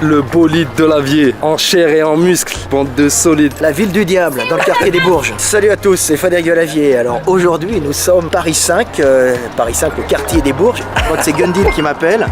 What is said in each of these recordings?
le bolide de l'Avier, en chair et en muscle, bande de solides. La ville du diable, dans le quartier des Bourges. Salut à tous, c'est Frédéric Delavier. Alors aujourd'hui, nous sommes Paris 5, le quartier des Bourges. Je crois que c'est Gundil qui m'appelle.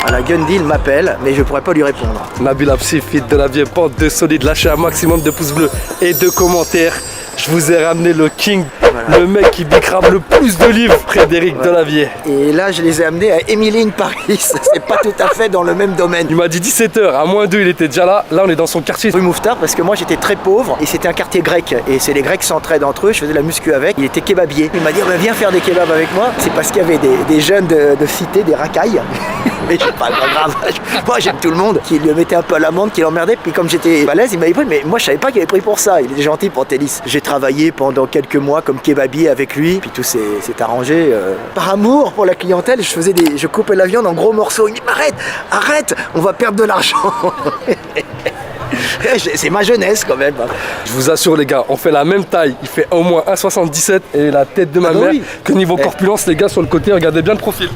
Voilà, Gundil m'appelle, mais je ne pourrais pas lui répondre. Nabil Apsi, fit de l'Avier, bande de solides, lâchez un maximum de pouces bleus et de commentaires. Je vous ai ramené le king, voilà. Le mec qui bicrave le plus de livres, Frédéric Delavier. Et là, je les ai amenés à Émiline Paris. C'est pas tout à fait dans le même domaine. Il m'a dit 17h, à moins 2, il était déjà là. Là, on est dans son quartier. Rue Mouffetard, parce que moi, j'étais très pauvre et c'était un quartier grec. Et c'est les Grecs s'entraident entre eux. Je faisais la muscu avec. Il était kebabier. Il m'a dit, viens faire des kebabs avec moi. C'est parce qu'il y avait des jeunes de cité, des racailles. Mais c'est pas grave. Moi, j'aime tout le monde. Qui lui mettait un peu à l'amende, qui l'emmerdait. Puis comme j'étais balèze, il m'avait pris. Mais moi, je savais pas qu'il avait pris pour ça. Il est gentil pour tennis. J'ai travaillé pendant quelques mois comme kebabier avec lui. Puis tout s'est arrangé. Par amour pour la clientèle, je coupais la viande en gros morceaux. Il me dit, arrête, on va perdre de l'argent. C'est ma jeunesse quand même. Je vous assure les gars, on fait la même taille. Il fait au moins 1,77 et la tête de ma mère. Oui. Que niveau corpulence les gars sur le côté, regardez bien le profil.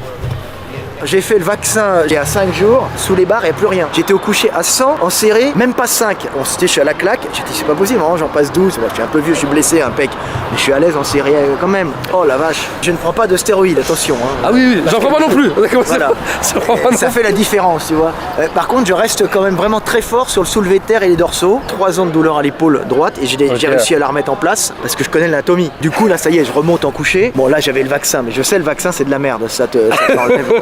J'ai fait le vaccin il y a 5 jours, sous les barres, il n'y a plus rien. J'étais au coucher à 100, en serré, même pas 5. Je suis à la claque, j'ai dit c'est pas possible, j'en passe 12. Je suis un peu vieux, je suis blessé, impec. Mais je suis à l'aise en serré quand même. Oh la vache, je ne prends pas de stéroïdes, attention. Ah oui, j'en prends pas non plus. Voilà. Ça fait la différence, tu vois. Par contre, je reste quand même vraiment très fort sur le soulevé de terre et les dorsaux. 3 ans de douleur à l'épaule droite et j'ai réussi à la remettre en place parce que je connais l'anatomie. Du coup, là, ça y est, je remonte en coucher. Bon, là, j'avais le vaccin, mais je sais, le vaccin, c'est de la merde. Ça t'enlève.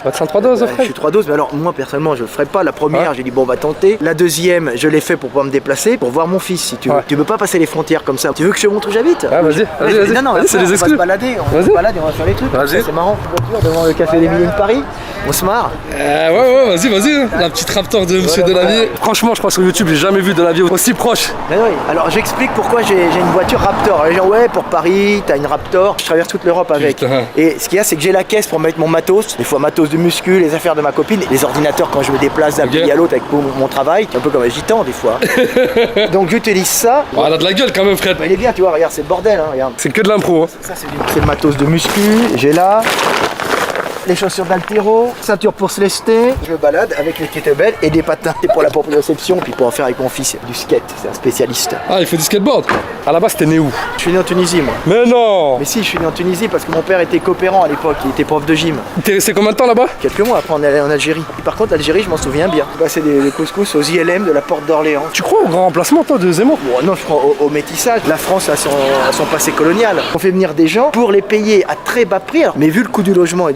Vaccin 3 doses, je suis 3 doses, mais alors moi personnellement je le ferai pas. La première, j'ai dit bon, on va tenter. La deuxième, je l'ai fait pour pouvoir me déplacer, pour voir mon fils si tu veux. Tu veux pas passer les frontières comme ça. Tu veux que je te montre où j'habite? Ah, vas-y. Non, c'est les on va se balader, on va faire les trucs. C'est marrant. Voiture devant le café d'Émilie de Paris. On se marre. Ouais, vas-y. La petite raptor de Monsieur Delavier. Franchement, je crois sur YouTube, j'ai jamais vu Delavier aussi proche. Oui. Alors j'explique pourquoi j'ai une voiture Raptor. Alors, les gens, ouais, pour Paris, t'as une Raptor. Je traverse toute l'Europe avec. Putain. Et ce qu'il y a, c'est que j'ai la caisse pour mettre mon matos. Des fois, matos de muscu, les affaires de ma copine, les ordinateurs quand je me déplace d'un pays à l'autre avec mon travail, un peu comme un gitan des fois. Donc j'utilise ça. Elle a de la gueule quand même, Fred. Il est bien, tu vois, regarde, c'est le bordel, regarde. C'est que de l'impro. Ça, c'est le matos de muscu. J'ai là. Les chaussures d'altéro, ceinture pour se lester. Je me balade avec les kettlebells et des patins. C'est pour la proprioception, puis pour en faire avec mon fils du skate. C'est un spécialiste. Ah, il fait du skateboard. À la base, t'es né où? Je suis né en Tunisie, moi. Mais non! Mais si, je suis né en Tunisie parce que mon père était coopérant à l'époque. Il était prof de gym. T'es resté combien de temps là-bas? Quelques mois, après on est allé en Algérie. Et par contre, l'Algérie, je m'en souviens bien. C'est des couscous aux ILM de la Porte d'Orléans. Tu crois au grand remplacement, toi, de Zemmour? Bon, non, je crois au métissage. La France a son passé colonial. On fait venir des gens pour les payer à très bas prix. Alors, mais vu le coût du logement et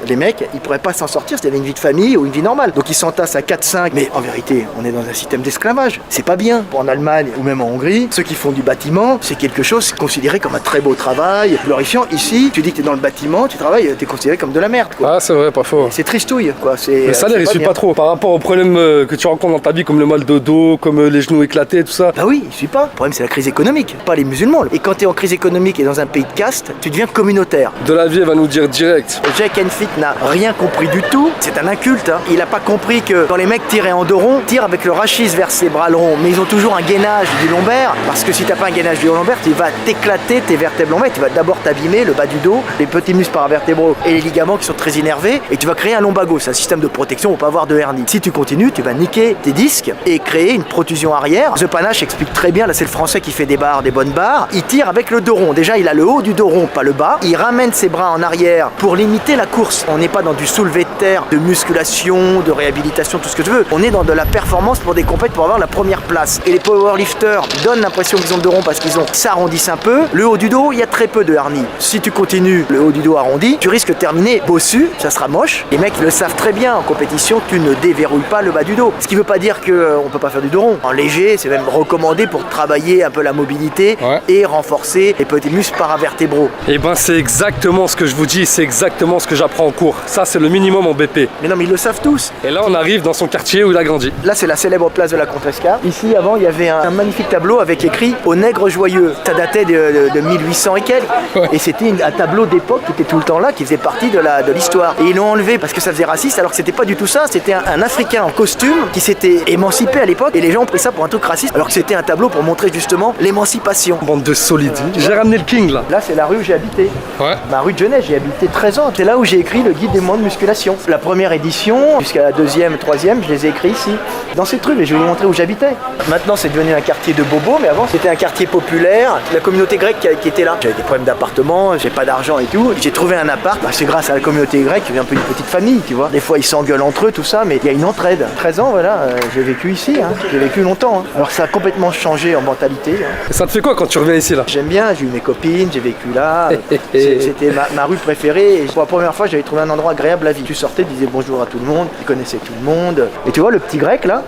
les mecs, ils pourraient pas s'en sortir s'ils avaient une vie de famille ou une vie normale. Donc ils s'entassent à 4-5. Mais en vérité, on est dans un système d'esclavage. C'est pas bien. En Allemagne ou même en Hongrie, ceux qui font du bâtiment, c'est quelque chose considéré comme un très beau travail, glorifiant. Ici, tu dis que t'es dans le bâtiment, tu travailles, t'es considéré comme de la merde, quoi. Ah, c'est vrai, pas faux. C'est tristouille, quoi. Le salaire, il suit pas trop. Par rapport aux problèmes que tu rencontres dans ta vie, comme le mal de dos, comme les genoux éclatés, tout ça. Bah oui, il suit pas. Le problème, c'est la crise économique, pas les musulmans. Et quand t'es en crise économique et dans un pays de caste, tu deviens communautaire. Delavier va nous dire direct. Jack Enfield n'a rien compris du tout. C'est un inculte. Il a pas compris que quand les mecs tiraient en dos rond, tirent avec le rachis vers ses bras longs, mais ils ont toujours un gainage du lombaire. Parce que si t'as pas un gainage du lombaire, tu vas t'éclater tes vertèbres lombaires. Tu vas d'abord t'abîmer le bas du dos, les petits muscles paravertébraux et les ligaments qui sont très innervés, et tu vas créer un lumbago. C'est un système de protection pour pas avoir de hernie. Si tu continues, tu vas niquer tes disques et créer une protrusion arrière. The Panache explique très bien. Là, c'est le français qui fait des barres, des bonnes barres. Il tire avec le dos rond. Déjà, il a le haut du dos rond, pas le bas. Il ramène ses bras en arrière pour limiter la course. On n'est pas dans du soulevé de terre, de musculation, de réhabilitation, tout ce que tu veux. On est dans de la performance pour des compètes pour avoir la première place. Et les powerlifters donnent l'impression qu'ils ont le dos rond parce qu'ils s'arrondissent un peu. Le haut du dos, il y a très peu de hernie. Si tu continues le haut du dos arrondi, tu risques de terminer bossu, ça sera moche. Les mecs le savent très bien en compétition, tu ne déverrouilles pas le bas du dos. Ce qui veut pas dire qu'on peut pas faire du dos rond. En léger, c'est même recommandé pour travailler un peu la mobilité et renforcer les petits muscles paravertébraux. Et ben c'est exactement ce que je vous dis, c'est exactement ce que j'apprends en cours. Ça c'est le minimum en BP. Mais non, mais ils le savent tous. Et là on arrive dans son quartier où il a grandi. Là c'est la célèbre place de la Contrescarpe. Ici avant il y avait un magnifique tableau avec écrit « Au nègre joyeux ». Ça datait de 1800 et quelques. Et c'était un tableau d'époque qui était tout le temps là, qui faisait partie de l'histoire. Et ils l'ont enlevé parce que ça faisait raciste, alors que c'était pas du tout ça. C'était un Africain en costume qui s'était émancipé à l'époque, et les gens ont pris ça pour un truc raciste, alors que c'était un tableau pour montrer justement l'émancipation. Bande de solides. J'ai ramené le king là. Là c'est la rue où j'ai habité. Ouais. Ma rue de jeunesse, j'ai habité 13 ans. C'est là où j'ai écrit j'écris le guide des mouvements de musculation. La première édition, jusqu'à la deuxième, troisième, je les ai écrits ici, dans cette rue, et je vais vous montrer où j'habitais. Maintenant, c'est devenu un quartier de bobos, mais avant, c'était un quartier populaire. La communauté grecque qui était là. J'avais des problèmes d'appartement, j'ai pas d'argent et tout. J'ai trouvé un appart, c'est grâce à la communauté grecque, il y a un peu une petite famille, tu vois. Des fois, ils s'engueulent entre eux, tout ça, mais il y a une entraide. 13 ans, voilà, j'ai vécu ici, hein. J'ai vécu longtemps. Hein. Alors, ça a complètement changé en mentalité. Hein. Et ça te fait quoi quand tu reviens ici là? J'aime bien, j'ai eu mes copines, j'ai vécu là. C'était ma rue préférée. Et pour la première fois, j'avais trouvé un endroit agréable à vivre. Tu sortais, tu disais bonjour à tout le monde, tu connaissais tout le monde. Et tu vois, le petit grec là,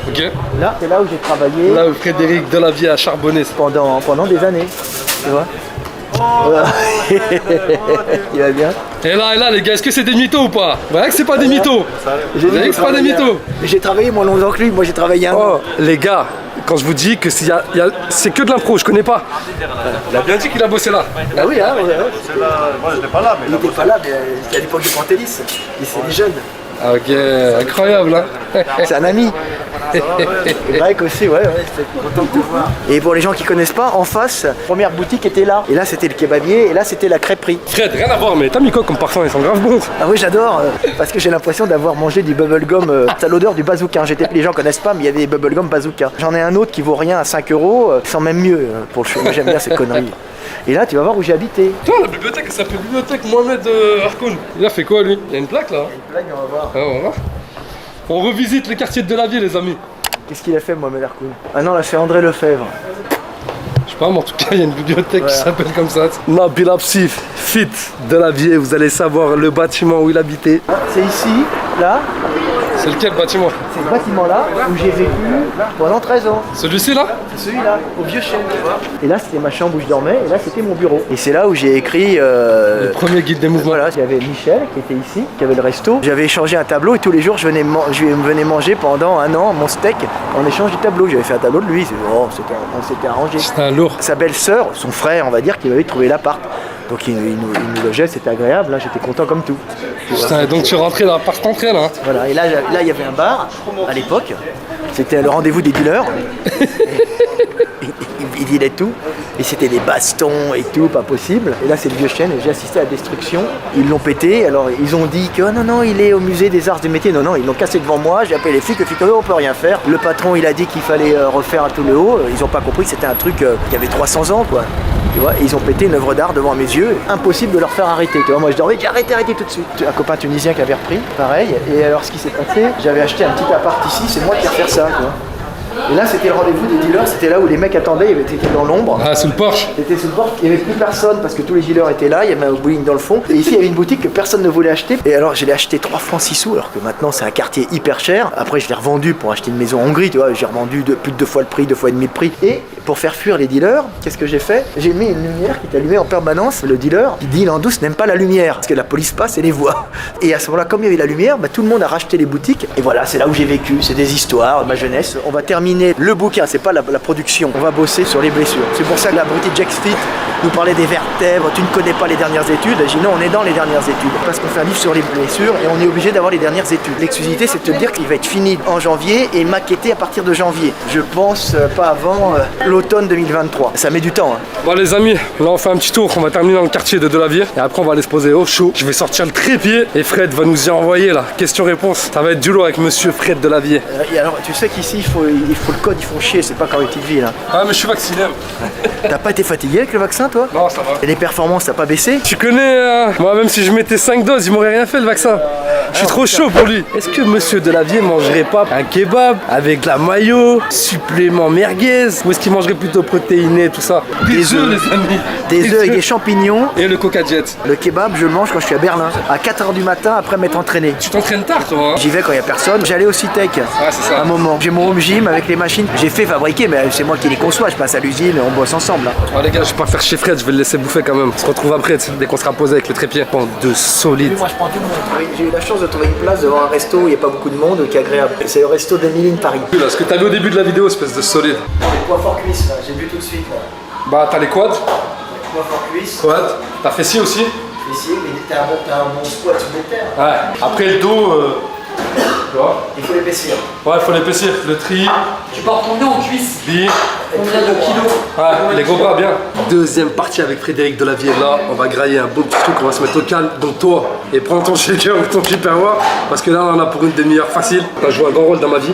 Ok. là, c'est là où j'ai travaillé. Là où Frédéric Delavier a charbonné. Pendant des années. Tu vois. Voilà. Il va bien. Et là, les gars, est-ce que c'est des mythos ou pas? Vous voyez que c'est pas des mythos? Vous voyez que c'est pas des mythos? J'ai travaillé moins longtemps que lui, moi j'ai travaillé un an. Oh, les gars, quand je vous dis que c'est que de l'impro, je connais pas. Il a bien dit qu'il a bossé là. Ah oui, hein, ouais. Moi je n'étais pas là, mais Il n'était pas là, mais c'était à l'époque du Pantélis. Il s'est des jeunes. Ah, ok, incroyable, hein. C'est un ami. Et Greg aussi, ouais, c'était content de te voir. Et pour les gens qui connaissent pas, en face, la première boutique était là. Et là, c'était le kebabier, et là, c'était la crêperie. Fred, rien à voir, mais t'as mis quoi comme parfum? Ils sont grave bons. Ah oui, j'adore, parce que j'ai l'impression d'avoir mangé du bubblegum. Ça a l'odeur du bazooka. Les gens connaissent pas, mais il y a des bubblegum bazooka. J'en ai un autre qui vaut rien à 5 €, sans même mieux pour le show. Moi, j'aime bien ces conneries. Et là, tu vas voir où j'ai habité. Toi, la bibliothèque, elle s'appelle Bibliothèque Mohamed Harkoun. Il a fait quoi, lui? Il y a une plaque là. Là, on va voir. Ah, on va voir. On revisite les quartiers de Delavier, les amis. Qu'est-ce qu'il a fait, Mohamed Harkoun? Ah non, là, c'est André Lefebvre. Je sais pas, mais en tout cas, il y a une bibliothèque qui Voilà. s'appelle comme ça. Nabil Absif, Fit Delavier, vous allez savoir le bâtiment où il habitait. C'est ici, là, C'est lequel bâtiment? c'est ce bâtiment-là où j'ai vécu pendant 13 ans. Celui-ci là? C'est celui-là, au vieux chêne, tu vois. Et là, c'était ma chambre où je dormais, et là, c'était mon bureau. Et c'est là où j'ai écrit. Le premier guide des mouvements. Voilà, il y avait Michel qui était ici, qui avait le resto. J'avais échangé un tableau et tous les jours, je venais manger pendant un an mon steak en échange du tableau. J'avais fait un tableau de lui, on s'était arrangé. C'était un lourd. Sa belle-sœur, son frère, on va dire, qui m'avait trouvé l'appart. Donc il nous logeait, c'était agréable, là j'étais content comme tout. Tu vois. Putain, donc tu rentrais dans l'appart entrée là. Voilà, et là il y avait un bar à l'époque, c'était le rendez-vous des dealers. Ils dealaient tout, et c'était des bastons et tout, pas possible. Et là c'est le vieux chêne, et j'ai assisté à la destruction. Ils l'ont pété, alors ils ont dit que non, il est au musée des arts et métiers. Non, ils l'ont cassé devant moi, j'ai appelé les flics, on peut rien faire. Le patron il a dit qu'il fallait refaire tout le haut, ils ont pas compris que c'était un truc qui avait 300 ans quoi. Tu vois, ils ont pété une œuvre d'art devant mes yeux, impossible de leur faire arrêter. Tu vois, moi je dormais, j'ai arrêté tout de suite. Un copain tunisien qui avait repris, pareil. Et alors ce qui s'est passé, j'avais acheté un petit appart ici, c'est moi qui ai refait ça. Tu vois. Et là c'était le rendez-vous des dealers, c'était là où les mecs attendaient, ils étaient dans l'ombre. Ah, sous le porche. C'était sous le porte, il n'y avait plus personne parce que tous les dealers étaient là, il y avait un bowling dans le fond. Et ici il y avait une boutique que personne ne voulait acheter. Et alors je l'ai acheté 3 francs 6 sous, alors que maintenant c'est un quartier hyper cher. Après je l'ai revendu pour acheter une maison en Hongrie, tu vois, j'ai revendu plus de 2 fois le prix, 2 fois et demi le prix. Et pour faire fuir les dealers, qu'est-ce que j'ai fait? J'ai mis une lumière qui est allumée en permanence. Le dealer, il dit il en douce n'aime pas la lumière, parce que la police passe et les voit. Et à ce moment-là, comme il y avait la lumière, tout le monde a racheté les boutiques. Et voilà, c'est là où j'ai vécu, c'est des histoires, ma jeunesse. On va terminer le bouquin, c'est pas la production. On va bosser sur les blessures. C'est pour ça que l'abruti Jack Fit nous parlait des vertèbres. Tu ne connais pas les dernières études. J'ai dit non, on est dans les dernières études. Parce qu'on fait un livre sur les blessures et on est obligé d'avoir les dernières études. L'exclusivité, c'est de te dire qu'il va être fini en janvier et maquetté à partir de janvier. Je pense pas avant l'automne 2023. Ça met du temps. Hein. Bon les amis, là on fait un petit tour, on va terminer dans le quartier de Delavier et après on va aller se poser au chaud. Je vais sortir le trépied et Fred va nous y envoyer là. Question-réponse. Ça va être du lot avec monsieur Fred Delavier. Et alors, tu sais qu'ici, il faut le code, ils font chier, c'est pas comme une petite ville. Hein. Ah mais je suis vacciné. T'as pas été fatigué avec le vaccin, toi? Non, ça va. Et les performances, t'as pas baissé? Tu connais, moi même si je mettais 5 doses, il m'aurait rien fait le vaccin. Je suis trop chaud pour lui. Est-ce que monsieur Delavier mangerait pas un kebab avec de la mayo, supplément merguez? Ou est-ce qu'il mangerait plutôt protéiné, tout ça? Des œufs les amis. Des œufs avec des champignons. Et le Coca Jet. Le kebab, je le mange quand je suis à Berlin. À 4h du matin, après m'être entraîné. Tu t'entraînes tard toi hein? J'y vais quand il y a personne. J'allais au Citec. c'est ça. Un moment. J'ai mon home gym avec les machines. J'ai fait fabriquer, mais c'est moi qui les conçois. Je passe à l'usine, on bosse ensemble. Là. Oh les gars, je vais pas faire chez Fred, je vais le laisser bouffer quand même. On se retrouve après, dès qu'on sera posé avec le trépied. Bande de solides. Moi, je prends tout le monde. J'ai eu la chance de trouver une place devant un resto où il n'y a pas beaucoup de monde, qui est agréable. C'est le resto d'Emiline Paris. Là, ce que t'as vu au début de la vidéo, espèce de solide. Les poids fort cuisses, là. J'ai vu tout de suite. Là. Bah, t'as les quads. Poids fort cuisses. Quad. T'as fessier aussi. Fessier, mais t'as un bon squat sur des terres. Ouais. Après le dos, Tu vois? Il faut l'épaissir. Ouais, il faut l'épaissir. Le tri, Tu pars combien en cuisse? bi. Combien de kilos? Ouais, les gros bras, bien. Deuxième partie avec Frédéric Delavier. Là, on va grailler un beau petit truc, on va se mettre au calme. Donc toi, et prends ton shaker ou ton tupperware, parce que là, on en a pour une demi-heure facile. T'as joué un grand rôle dans ma vie.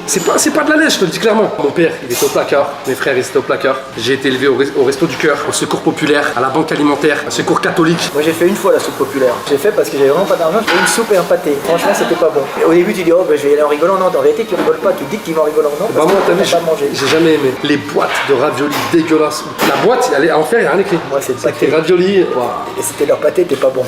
C'est pas de la lèche, je te le dis clairement. Mon père, il était au placard, mes frères, ils étaient au placard. J'ai été élevé au Resto du Cœur, au Secours Populaire, à la Banque Alimentaire, au Secours Catholique. Moi j'ai fait une fois la soupe populaire. J'ai fait parce que j'avais vraiment pas d'argent, j'ai fait une soupe et un pâté. Franchement c'était pas bon. Et au début tu dis oh ben, je vais y aller en rigolant, non en vérité tu rigoles pas, tu dis que tu vas en rigolant, non Bah parce moi, que t'as vu, t'as pas mangé. j'ai jamais aimé. Les boîtes de raviolis dégueulasses. La boîte, elle est à en faire, il n'y a rien écrit. Moi, c'est le C'était pâté. raviolis. Waouh. Et c'était leur pâté, t'es pas bon.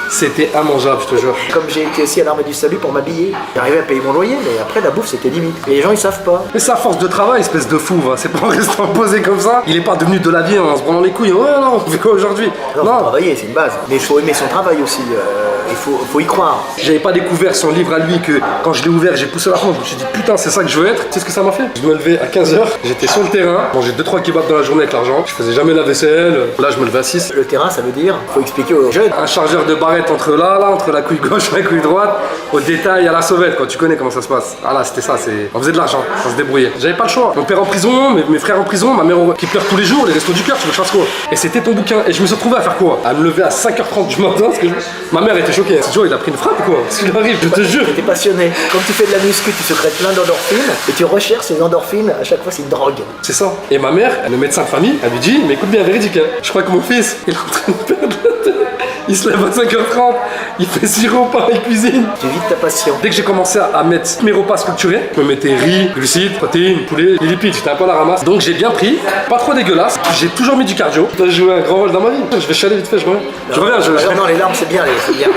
C'était immangeable, je te jure. Comme j'ai été aussi à l'Armée du Salut pour m'habiller, j'arrivais à payer mon loyer, mais après la bouffe c'était limite. Et les gens ils savent pas. Mais c'est à force de travail, espèce de fou, va. C'est pas en restant posé comme ça. Il est pas devenu de la vie en se branlant les couilles. Ouais, non, on fait quoi aujourd'hui? Non, faut travailler, c'est une base. Mais il faut aimer son travail aussi. Il faut y croire. J'avais pas découvert son livre à lui que quand je l'ai ouvert, j'ai poussé la fente. Je me suis dit putain, c'est ça que je veux être. Tu sais ce que ça m'a fait? Je me levais à 15h, j'étais sur le terrain, mangeais 2-3 kebabs dans la journée avec l'argent. Je faisais jamais la vaisselle. Là, je me levais à 6. Le terrain, ça veut dire, faut expliquer aux jeunes. Un chargeur de barrette entre là, entre la couille gauche et la couille droite, au détail, à la sauvette, quoi. Tu connais comment ça se passe. Ah là, c'était ça, on faisait de l'argent, on se débrouillait. J'avais pas le choix. Mon père en prison, mes frères en prison, ma mère qui pleure tous les jours, les restos du cœur, tu veux que je fasse quoi? Et c'était ton bouquin. Et je me suis retrouvé à faire quoi? À me lever à 5h30 du matin, parce que ma mère était choquée. Ce jour, il a pris une frappe ou quoi? Ce qu'il arrive, je te jure. T'es passionné. Comme tu fais de la muscu, tu secrètes plein d'endorphines et tu recherches ces endorphines. À chaque fois, c'est une drogue. C'est ça. Et ma mère, le médecin de famille, elle lui dit, mais écoute bien, véridique, hein. Je crois que mon fils, il est en train de perdre la tête. Il se lève à 5h30, il fait 6 repas, il cuisine. Tu vis de ta passion. Dès que j'ai commencé à mettre mes repas structurés, je me mettais riz, glucides, protéines, poulet, les lipides, j'étais un peu à la ramasse. Donc j'ai bien pris, pas trop dégueulasse. J'ai toujours mis du cardio. J'ai joué un grand rôle dans ma vie. Je vais chialer vite fait, je reviens. Non, les larmes, c'est bien, c'est bien.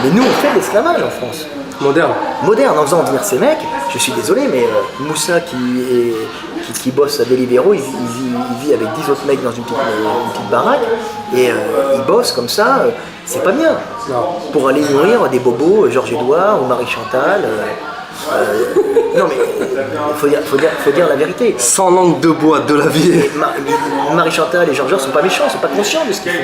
Mais nous, on fait de l'esclavage en France. Moderne. Moderne, en faisant venir ces mecs, je suis désolé, mais Moussa qui bosse à Deliveroo, il vit avec 10 autres mecs dans une petite baraque, et il bosse comme ça, c'est pas bien. Non. Pour aller nourrir des bobos, Georges-Édouard ou Marie-Chantal. Non mais faut dire la vérité. Sans langue de bois de la vie. Marie-Chantal et Georges sont pas méchants, sont pas conscients de ce qu'ils font.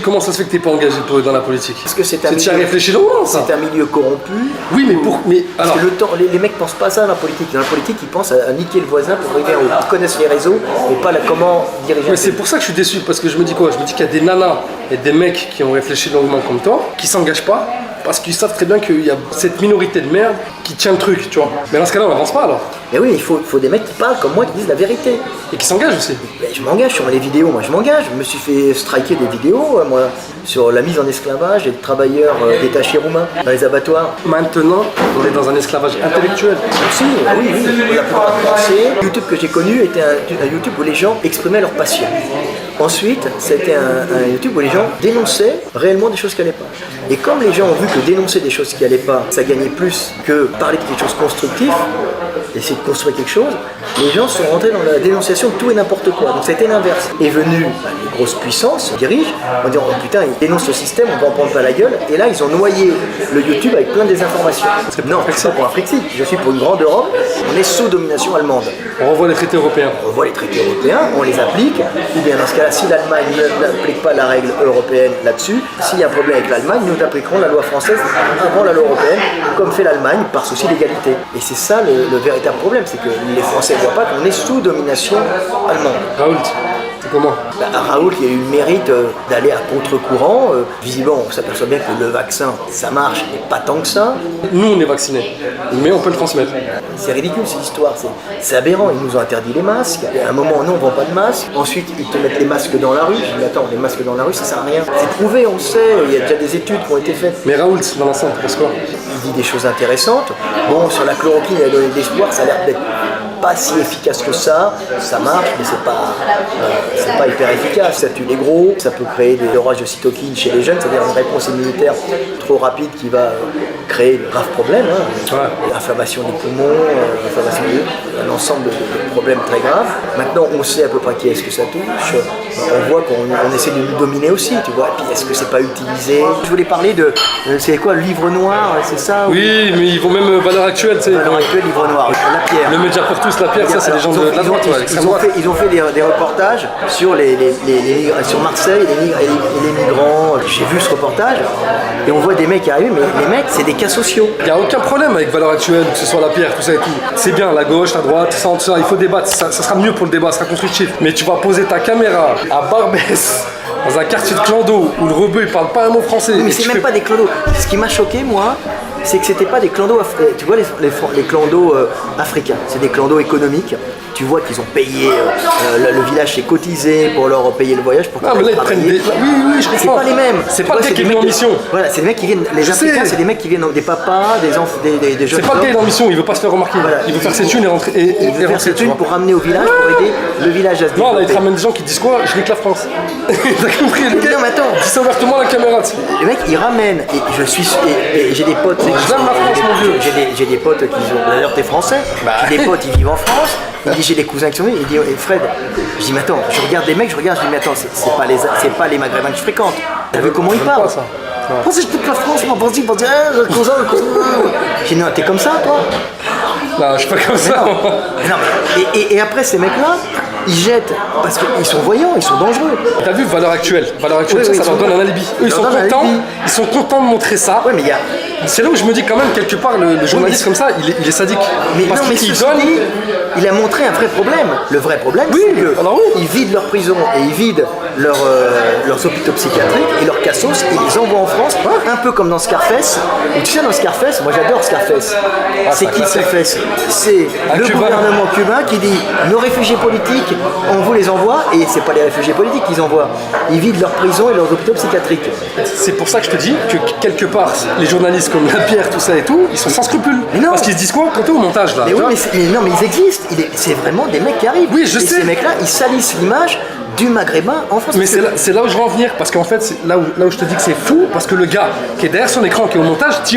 Comment ça se fait que t'es pas engagé dans la politique? Parce que c'est un Tu as réfléchi longtemps, ça. C'est un milieu corrompu. Oui, mais Parce alors. que les mecs pensent pas à ça dans la politique. Dans la politique, ils pensent à niquer le voisin pour arriver en haut. Ils connaissent les réseaux, mais pas comment diriger. Mais c'est pour ça que je suis déçu, parce que je me dis quoi? Je me dis qu'il y a des nanas et des mecs qui ont réfléchi longuement comme toi, qui s'engagent pas, parce qu'ils savent très bien qu'il y a cette minorité de merde qui tient le truc, tu vois. Mais dans ce cas-là, on avance pas alors. Mais oui, il faut des mecs qui parlent comme moi, qui disent la vérité. Et qui s'engagent aussi. Ben, je m'engage sur les vidéos, moi je m'engage. Je me suis fait striker des vidéos, moi, sur la mise en esclavage des travailleurs détachés roumains dans les abattoirs. Maintenant, on est dans un esclavage intellectuel. Aussi, oui, la plupart de pensée. YouTube que j'ai connu était un YouTube où les gens exprimaient leur passion. Ensuite, c'était un YouTube où les gens dénonçaient réellement des choses qui n'allaient pas. Et comme les gens ont vu que dénoncer des choses qui n'allaient pas, ça gagnait plus que parler de quelque chose de constructif, essayer de construire quelque chose, les gens sont rentrés dans la dénonciation de tout et n'importe quoi. Donc c'était l'inverse. Est venu les grosses puissances, dirigent, en disant oh putain, ils dénoncent le système, on va en prendre pas la gueule. Et là, ils ont noyé le YouTube avec plein de désinformations. Non, c'est pas pour un Frexit. Je suis pour une grande Europe. On est sous domination allemande. On revoit les traités européens. On voit les traités européens, on les applique. Ou bien dans ce cas-là, si l'Allemagne n'applique pas la règle européenne là-dessus, s'il y a un problème avec l'Allemagne, nous appliquerons la loi française avant la loi européenne, comme fait l'Allemagne, par souci d'égalité. Et c'est ça le véritable problème, c'est que les Français ne voient pas qu'on est sous domination allemande. Raoult, c'est comment? Raoult, il a eu le mérite d'aller à contre-courant. Visiblement, on s'aperçoit bien que le vaccin, ça marche, mais pas tant que ça. Nous, on est vaccinés, mais on peut le transmettre. C'est ridicule cette histoire, c'est aberrant. Ils nous ont interdit les masques. À un moment, non, on ne vend pas de masques. Ensuite, ils te mettent les masques dans la rue. Je dis, attends, les masques dans la rue, ça sert à rien. C'est prouvé, on le sait. Il y a déjà des études qui ont été faites. Mais Raoult, dans l'ensemble, parce quoi? Il dit des choses intéressantes. Bon, sur la chloroquine, il a donné de l'espoir. Ça a l'air d'être pas si efficace que ça. Ça marche, mais c'est pas hyper efficace. Ça tue les gros. Ça peut créer des orages de cytokines chez les jeunes. C'est-à-dire une réponse immunitaire trop rapide qui va créer de graves problèmes. Hein. Ouais. Inflammation des poumons, un ensemble de problèmes très graves. Maintenant, on sait à peu près qui est-ce que ça touche. On voit qu'on essaie de nous dominer aussi, tu vois. Et puis, est-ce que c'est pas utilisé? Je voulais parler de, c'est quoi, le livre noir, c'est ça? Oui, mais ils vont même valeur actuelle, tu sais. Valeur actuelle, livre noir, la pierre. Le média pour tous, plus, la pierre, ça, c'est les gens de la droite, ouais, l'extrême droite. Ils ont fait des reportages sur, sur Marseille, les migrants. J'ai vu ce reportage et on voit des mecs arriver, mais les mecs, c'est des cas sociaux. Il n'y a aucun problème avec valeur actuelle, que ce soit la pierre, tout ça et tout. C'est bien, la gauche, la droite, tout ça, il faut débattre, ça sera mieux pour le débat, ça sera constructif. Mais tu vas poser ta caméra à Barbès, dans un quartier de clando, où le rebeu il parle pas un mot français. Mais c'est même pas des clandos. Ce qui m'a choqué, moi, c'est que c'était pas des clandos, tu vois les clandos africains, c'est des clandos économiques. Tu vois qu'ils ont payé, le village s'est cotisé pour leur payer le voyage pour Ah mais là ils prennent des... Oui, je comprends. C'est pas les mêmes. C'est pas le gars qui vient en mission. Voilà, c'est des mecs qui viennent, les Africains, c'est des mecs qui viennent, des papas, des enfants, des jeunes. C'est pas le gars qui est en mission, il veut pas se faire remarquer. Voilà. Il veut faire ses thunes et rentrer. Il veut faire ses thunes pour ramener au village, pour aider le village à se développer. Non, là, il te ramène des gens qui disent quoi? Je nique la France. T'as compris le gars? Non, mais attends. Dis ça ouvertement à la caméra. Les mecs, ils ramènent, et j'ai des potes. J'aime la France, mon vieux. J'ai des potes qui ont. D'ailleurs, t'es français. J'ai des potes, ils vivent en France. Il dit, j'ai des cousins qui sont venus. Il dit, Fred, je dis, mais attends, je regarde des mecs, je dis, mais attends, c'est pas les Maghrébins que je fréquente. T'as vu comment ils parlent? Pensez, je toute la France, moi, vas-y, cousin. J'ai dit, non, t'es comme ça, toi? Non, je suis pas comme ça. Non, et après, ces mecs-là, ils jettent, parce qu'ils sont voyants, ils sont dangereux. T'as vu valeur actuelle? Valeur actuelle, Oui, ça leur donne un alibi. Eux, ils sont contents de montrer ça. Ouais, mais il y a. C'est là où je me dis quand même, quelque part, le journaliste comme ça, il est sadique. Mais parce non, mais qu'il ceci donne. dit, il a montré un vrai problème. Le vrai problème, Oui, c'est que alors oui. ils vident leur prison et ils vident leurs hôpitaux psychiatriques et leurs cassos et ils les envoient en France, un peu comme dans Scarface. Et tu sais, dans Scarface, moi j'adore Scarface. C'est qui Scarface? C'est le gouvernement cubain qui dit nos réfugiés politiques, on vous les envoie, et c'est pas les réfugiés politiques qu'ils envoient. Ils vident leurs prisons et leurs hôpitaux psychiatriques. C'est pour ça que je te dis que quelque part, les journalistes comme Lapierre, tout ça et tout, ils sont sans scrupules. Mais non. Parce qu'ils se disent quoi quand t'es au montage là? Mais oui, mais non, mais ils existent. C'est vraiment des mecs qui arrivent. Oui, je sais. Ces mecs-là, ils salissent l'image du Maghrébin en France. Mais c'est là où je veux en venir, parce qu'en fait, c'est là où je te dis que c'est fou, parce que le gars qui est derrière son écran, qui est au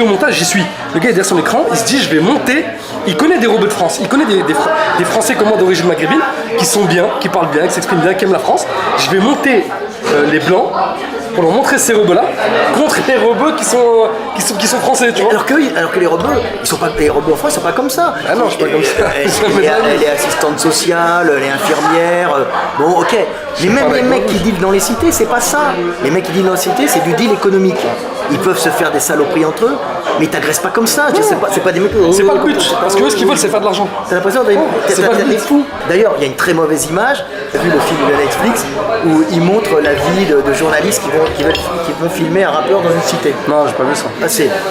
montage, j'y suis. Le gars est derrière son écran, il se dit, je vais monter. Il connaît des robots de France, il connaît des Français comme moi d'origine maghrébine, qui sont bien, qui parlent bien, qui s'expriment bien, qui aiment la France. Je vais monter les Blancs pour leur montrer ces robots-là contre les robots qui sont français, tu vois. Alors que les robots, les robots en France, ils sont pas comme ça. Ah non, je suis pas comme ça. Les assistantes sociales, les infirmières, bon, ok. Mais même les mecs qui dealent dans les cités, c'est pas ça. Les mecs qui dealent dans les cités, c'est du deal économique. Ils peuvent se faire des saloperies entre eux, mais ils t'agressent pas comme ça. C'est pas des mecs. C'est pas le but, parce que eux, ce qu'ils veulent, c'est faire de l'argent. T'as l'impression d'être des fous. D'ailleurs, il y a une très mauvaise image. T'as vu le film de Netflix où ils montrent la vie de journalistes qui vont filmer un rappeur dans une cité. Non, j'ai pas vu ça.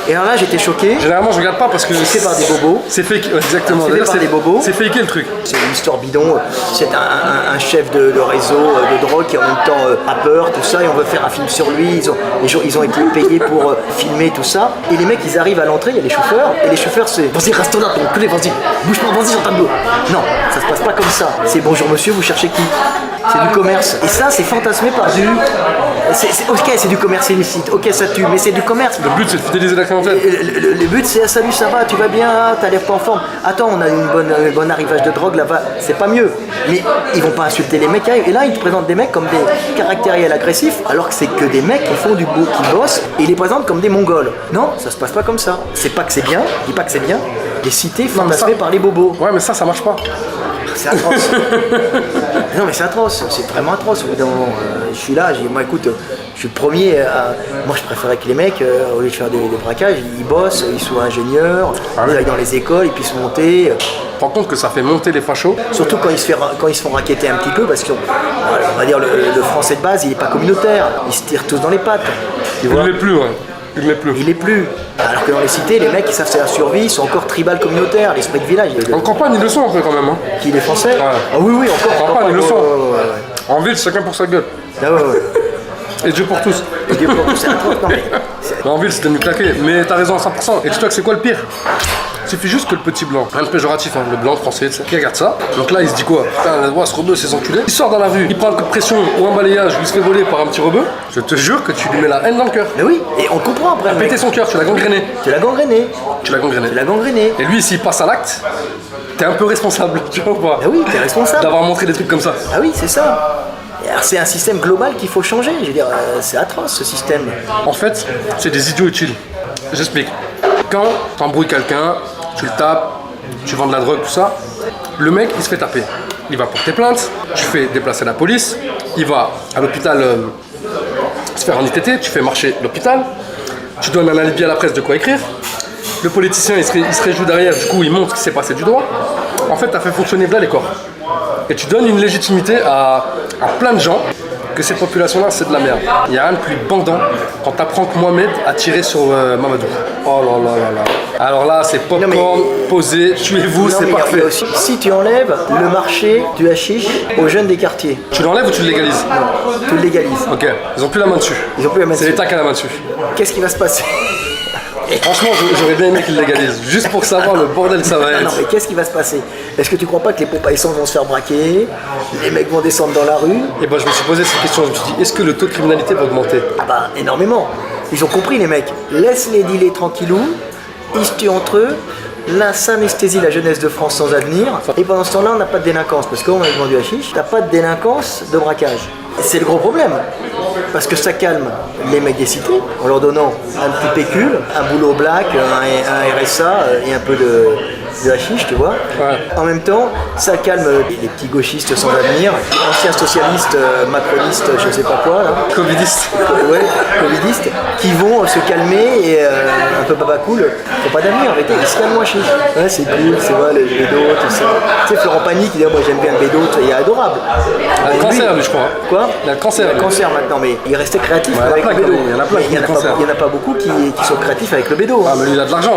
Et alors là, j'étais choqué. Généralement, je regarde pas parce que c'est fait par des bobos. C'est fake, exactement. C'est fait par des bobos. C'est faké le truc. C'est une histoire bidon. C'est un chef de réseau de drogue qui en même temps a peur, tout ça, et on veut faire un film sur lui. Ils ont été payés pour filmer tout ça. Et les mecs, ils arrivent à l'entrée, il y a les chauffeurs, et les chauffeurs, c'est vas-y, reste là, ton culé, vas-y, bouge pas, vas-y, j'entends de l'eau. Non, ça se passe pas comme ça. C'est bonjour monsieur, vous cherchez qui? C'est du commerce. Et ça, c'est fantasmé par du. Ok, c'est du commerce illicite, ok, ça tue, mais c'est du commerce. Le but, c'est de fidéliser la clientèle. Le but, c'est salut, ça va, tu vas bien, t'as l'air pas en forme. Attends, on a une bonne arrivage de drogue là-bas, c'est pas mieux. Mais ils vont pas insulter les mecs qui arrivent. Et là, ils te présentent des mecs comme des caractériels agressifs, alors que c'est que des mecs qui font du beau, qui bossent, et ils les présentent comme des mongols. Non, ça se passe pas comme ça. C'est pas que c'est bien, je dis pas que c'est bien. Les cités fantasmées par les bobos. Ouais, mais ça marche pas. C'est atroce. Non, mais c'est atroce, c'est vraiment atroce. Au bout d'un moment, je suis là, moi écoute, je suis le premier à. Moi, je préférais que les mecs, au lieu de faire des braquages, ils bossent, ils soient ingénieurs, ils aillent dans les écoles, ils puissent monter. Tu te rends compte que ça fait monter les fachos? Surtout quand ils se font raqueter un petit peu, parce qu'on va dire le français de base, il n'est pas communautaire, ils se tirent tous dans les pattes. Il ne l'est plus, ouais. Il l'est plus. Alors que dans les cités, les mecs qui savent faire la survie, ils sont encore tribal communautaire, l'esprit de village. En campagne, ils le sont un peu quand même. Hein. Qui, les Français? Ouais. Ah oui, encore. En campagne, ils le sont. En ville, chacun pour sa gueule. Ah ouais. Et Dieu pour tous. Et Dieu pour tous, c'est atroce, non mais. En ville, c'était mieux claqué. Mais t'as raison à 100%. Et dis-toi que c'est quoi le pire? Il suffit juste que le petit blanc, rien de péjoratif, hein, le blanc français, qui regarde ça. Donc là, il se dit quoi? Putain, ce rebeu, ces enculés. Il sort dans la rue, il prend un coup de pression ou un balayage, ou il se fait voler par un petit rebeu. Je te jure que tu lui mets la haine dans le cœur. Mais oui, et on comprend après. Tu as pété son cœur, tu l'as gangréné. Tu l'as gangréné. Tu l'as gangréné. Tu l'as gangréné. Et lui, s'il passe à l'acte, t'es un peu responsable, tu vois ou pas? Ah oui, t'es responsable. D'avoir montré des trucs comme ça. Ah oui, c'est ça. C'est un système global qu'il faut changer. Je veux dire, c'est atroce ce système. En fait, c'est des idiots utiles. J'explique. Quand t'embrouilles quelqu'un, tu le tapes, tu vends de la drogue, tout ça, Le mec, il se fait taper. Il va porter plainte, tu fais déplacer la police, il va à l'hôpital se faire un ITT, tu fais marcher l'hôpital, tu donnes un alibi à la presse de quoi écrire. Le politicien, il se réjouit derrière, du coup, il montre ce qui s'est passé du droit. En fait, tu as fait fonctionner là les corps. Et tu donnes une légitimité à plein de gens que cette population-là, c'est de la merde. Il n'y a rien de plus bandant quand tu apprends que Mohamed a tiré sur Mamadou. Oh là là là là. Alors là, c'est popcorn, posé, tuez-vous, c'est parfait. Aussi, si tu enlèves le marché du hashish aux jeunes des quartiers. Tu l'enlèves ou tu le légalises? Non, tu le légalises. Ok, ils ont plus la main dessus. Ils ont plus la main C'est dessus. l'État qui a la main dessus. Qu'est-ce qui va se passer? Franchement, j'aurais bien aimé qu'ils légalise, juste pour savoir le bordel que ça va être. Non, mais qu'est-ce qui va se passer? Est-ce que tu crois pas que les pompes à essence vont se faire braquer? Les mecs vont descendre dans la rue? Et ben je me suis posé cette question, je me suis dit, est-ce que le taux de criminalité va augmenter? Ah bah, énormément. Ils ont compris, les mecs. Laisse-les dealer tranquillou, ils se tuent entre eux. Là, ça anesthésie la jeunesse de France sans avenir. Et pendant ce temps-là, on n'a pas de délinquance. Parce qu'on a vendu hashish, t'as pas de délinquance de braquage. C'est le gros problème. Parce que ça calme les mecs des cités en leur donnant un petit pécule, un boulot black, un RSA et un peu de hashish, tu vois. Ouais. En même temps, ça calme les petits gauchistes sans avenir, anciens socialistes, macronistes, je sais pas quoi, là. Covidiste. Ouais, covidistes, qui vont se calmer et un peu baba cool, ils n'ont pas d'avenir, arrêtez, ils se calment moins chiche. Ouais, c'est cool, c'est vrai, le bédo, tout ça. Tu sais, Florent Pagny qui dit, moi j'aime bien le bédo, il est adorable. Il a le cancer, lui, je crois. Quoi? Il a le cancer. Il a le cancer maintenant, mais il restait créatif Ouais, avec le bédo. il y en a plein Mais qui ont le cancer. il n'y en a pas beaucoup qui sont créatifs avec le bédo. Ah, mais lui, il a de l'argent.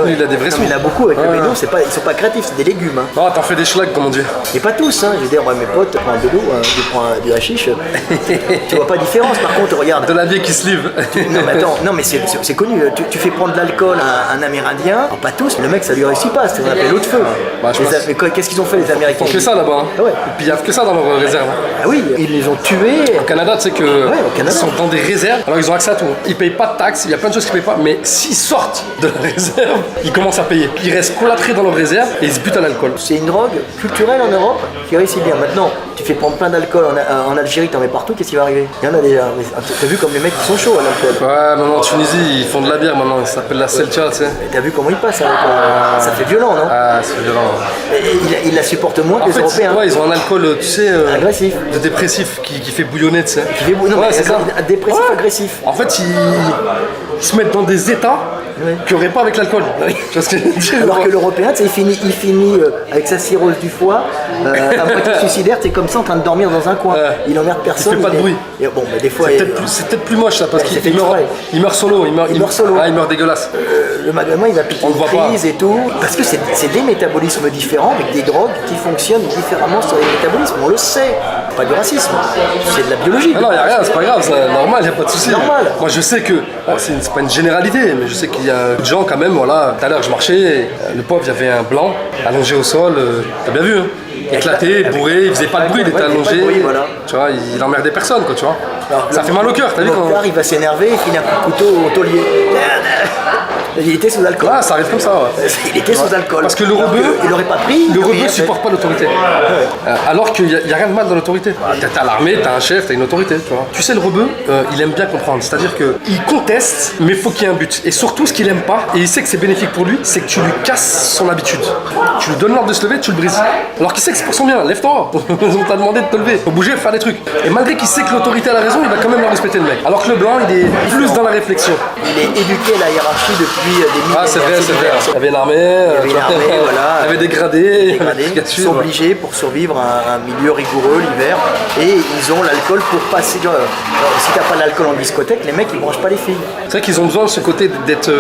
Lui, il a des vrais Non, sous. mais il y en a beaucoup avec le Ouais. bédo, ils sont pas créatifs, c'est des légumes. Hein. Oh, t'en fais des schlags, comme on dit. Et pas tous, hein. Je veux dire, moi, mes potes, prends un bédo, je prends du hashish, tu vois pas de différence. Par contre, regarde. De la vie qui se livre. Non mais attends, non mais c'est connu, tu fais prendre de l'alcool à un Amérindien, alors pas tous, le mec ça lui réussit pas, c'est ce qu'on appelle l'eau de feu. Bah, je pense- Mais qu'est-ce qu'ils ont fait les Américains? Ils font que ça là-bas. Hein. Ah ouais. Et puis il y a que ça dans leur réserve. Ah oui, ils les ont tués. Au Canada, tu sais que au Canada. ils sont dans des réserves, alors ils ont accès à tout. Ils payent pas de taxes, il y a plein de choses qu'ils payent pas, mais s'ils sortent de la réserve, ils commencent à payer. Ils restent cloîtrés dans leur réserve et ils se butent à l'alcool. C'est une drogue culturelle en Europe qui réussit bien. Maintenant, tu fais prendre plein d'alcool en Algérie, t'en mets partout, qu'est-ce qui va arriver? Il y en a déjà. Mais t'as vu comme les mecs ils sont chauds à l'alcool. Ouais, maintenant en Tunisie, ils font de la bière maintenant, ça s'appelle la Celtia, tu sais. T'as vu comment ils passent avec, ça fait violent, non? Ah, c'est violent. Et il la supporte moins que En les fait, Européens. ouais, ils ont un alcool, tu sais, Agressif. de dépressif qui fait bouillonner, tu sais. Non, Ouais, mais c'est ça. dépressif, Ouais. agressif. En fait, ils se mettent dans des états Ouais. qu'il n'y aurait pas avec l'alcool. Tu vois ce que je veux dire? Alors que l'Européen, tu sais, il finit avec sa cirrhose du foie, à moitié suicidaire, t'es comme ça en train de dormir dans un coin. Ouais. Il emmerde personne. Il fait pas de bruit. Et bon, bah, des fois, C'est peut-être plus moche ça, parce Ouais, c'est qu'il fait meurt, exprès. il meurt solo. Il meurt solo. Ah, il meurt dégueulasse. le magasin, il va piquer On le une voit pas. crise et tout. Parce que c'est des métabolismes différents avec des drogues qui fonctionnent différemment sur les métabolismes. On le sait. Pas du racisme. C'est de la biologie. Ah non, il a rien, c'est pas grave, c'est normal, y a pas de souci. Normal. Moi je sais que, bon, c'est pas une généralité, mais je sais qu'il y a des gens quand même, voilà, tout à l'heure je marchais, et, le pauvre, il y avait un blanc allongé au sol, t'as bien vu, hein, éclaté, bourré, il faisait pas de bruit, il était Ouais, il faisait pas de allongé, bruit, voilà. tu vois, il emmerdait personne, quoi, tu vois. Alors, Ça fait mal au cœur, t'as vu Le quand... moctard, il va s'énerver et finit un coup de couteau au taulier. Il était sous alcool. Ah, ça arrive comme ça, ouais. Il était sous alcool. Parce que le Alors rebeu, il aurait pas pris. le il aurait rebeu rien supporte pas l'autorité. Alors qu'il n'y a rien de mal dans l'autorité. T'as l'armée, t'as un chef, t'as une autorité, tu vois. Tu sais, le rebeu, il aime bien comprendre. C'est-à-dire qu'il conteste, mais faut qu'il y ait un but. Et surtout, ce qu'il aime pas, et il sait que c'est bénéfique pour lui, c'est que tu lui casses son habitude. Tu lui donnes l'ordre de se lever, tu le brises. Alors qu'il sait que c'est pour son bien. Lève-toi. On t'a demandé de te lever. Faut bouger, faire des trucs. Et malgré qu'il sait que l'autorité a la raison, il va quand même la respecter, le mec. Alors que le blanc, il est plus dans la réflexion. Il est éduqué à la hiérarchie depuis des milliers Ah, c'est vrai, c'est vrai. Il y avait une armée, Il y avait une armée, voilà. il y avait des gradés, dégradés. il y avait des Ils sont obligés pour survivre à un milieu rigoureux l'hiver et ils ont l'alcool pour passer. Alors, si t'as pas l'alcool en discothèque, les mecs ils branchent pas les filles. C'est vrai qu'ils ont besoin de ce côté d'être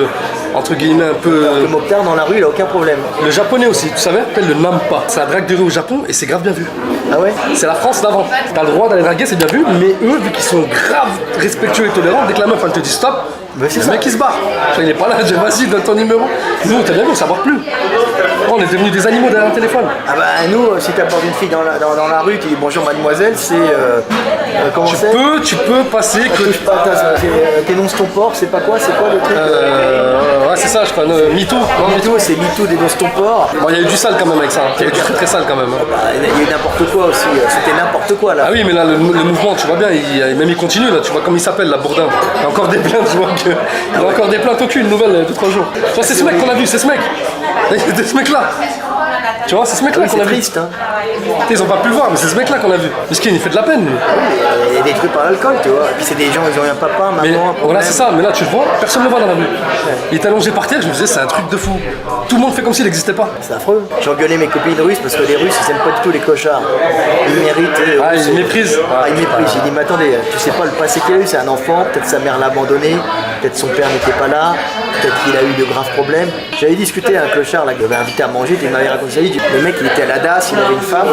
entre guillemets un peu. Le moctard dans la rue il a aucun problème. Le japonais aussi, tu savais, s'appelle le nampa. C'est la drague de rue au Japon et c'est grave bien vu. Ah ouais? C'est la France d'avant. T'as le droit d'aller draguer, c'est bien vu, mais eux, vu qu'ils sont grave respectueux et tolérants, dès que la meuf elle te dit stop, Mais c'est le ça. mec il se barre. Il est pas là, j'ai vas-y, donne ton numéro. Nous, t'as bien vu, on s'aborde plus. Oh, on est devenus des animaux derrière un téléphone. Ah bah nous, si t'abordes une fille dans la rue qui dit bonjour mademoiselle, c'est comment c'est? Tu peux passer que. Touche pas, t'énonces ton porc, c'est pas quoi? C'est quoi le truc? Ouais, c'est ça, je crois. MeToo. Non, MeToo, c'est MeToo dénonce ton porc. Bon, il y a eu du sale quand même avec ça. Il y a eu du très très sale quand même. Hein. Bah, il y a eu n'importe quoi aussi, c'était n'importe quoi là. Ah oui, mais là, le mouvement, tu vois bien, même il continue, là, tu vois comme il s'appelle, là, Bourdin. Il y a encore des plaintes, tu vois, il y a encore des plaintes aucune, nouvelle de 3 jours. Tu vois, c'est ce mec qu'on a vu, c'est ce mec. C'est ce mec-là. Tu vois, c'est ce mec-là Oui, qu'on c'est a vu. triste, hein. Ils ont pas pu le voir, mais c'est ce mec-là qu'on a vu. Miskin, il fait de la peine, lui. Il est détruit par l'alcool, tu vois. Et puis c'est des gens, ils ont eu un papa, Mais maman, un problème. voilà, c'est ça, mais là tu le vois, personne ne le voit dans la rue. Il est allongé par terre, je me disais, c'est un truc de fou. Tout le monde fait comme s'il n'existait pas. C'est affreux. J'engueulais mes copines russes parce que les Russes, ils aiment pas du tout les clochards. Ils méritent. Ah, ils méprisent. Ah, ils méprisent. J'ai dit, mais attendez, tu sais pas le passé qu'il a eu, c'est un enfant, peut-être sa mère l'a abandonné, peut-être son père n'était pas là, peut-être qu'il a eu de graves problèmes. J'avais discuté à un clochard là, qui m'avait invité à manger, il m'avait raconté ça. Le mec, il était à la DAS, il avait une femme,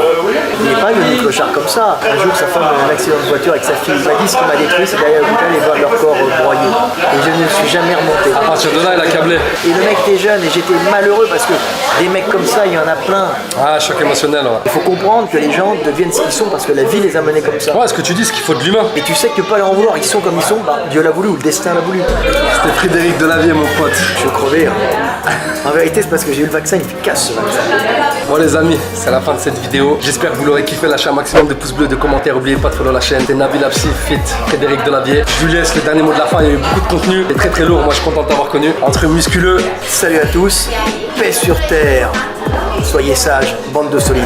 il n'est pas devenu clochard comme ça. Un jour, sa femme a eu un accident de voiture avec sa fille. Il m'a dit, ce qui m'a détruit, c'est d'aller à l'hôpital et voir leur corps broyé. Et je ne suis jamais remonté. À partir de là, il a câblé. Et le mec était jeune et j'étais malheureux parce que des mecs comme ça, il y en a plein. Ah, choc émotionnel, ouais. Il faut comprendre que les gens deviennent ce qu'ils sont parce que la vie les a menés comme ça. Ouais, ce que tu dis, c'est qu'il faut de l'humain. Et tu sais que tu peux pas leur en vouloir, ils sont comme ils sont, bah, Dieu l'a voulu ou le destin l'a voulu. C'était Frédéric Delavier, mon pote. Je suis crevé. Hein. En vérité, c'est parce que j'ai eu le vaccin, il me casse ce vaccin. Bon les amis, c'est la fin de cette vidéo. J'espère que vous l'aurez kiffé. Lâchez un maximum de pouces bleus, de commentaires. N'oubliez pas de follow la chaîne. C'est Nabil Apsi, fit Frédéric Delavier. Je vous laisse le dernier mot de la fin. Il y a eu beaucoup de contenu. C'est très très lourd. Moi je suis content de t'avoir connu. Entre musculeux. Salut à tous, paix sur terre. Soyez sages, bande de solides.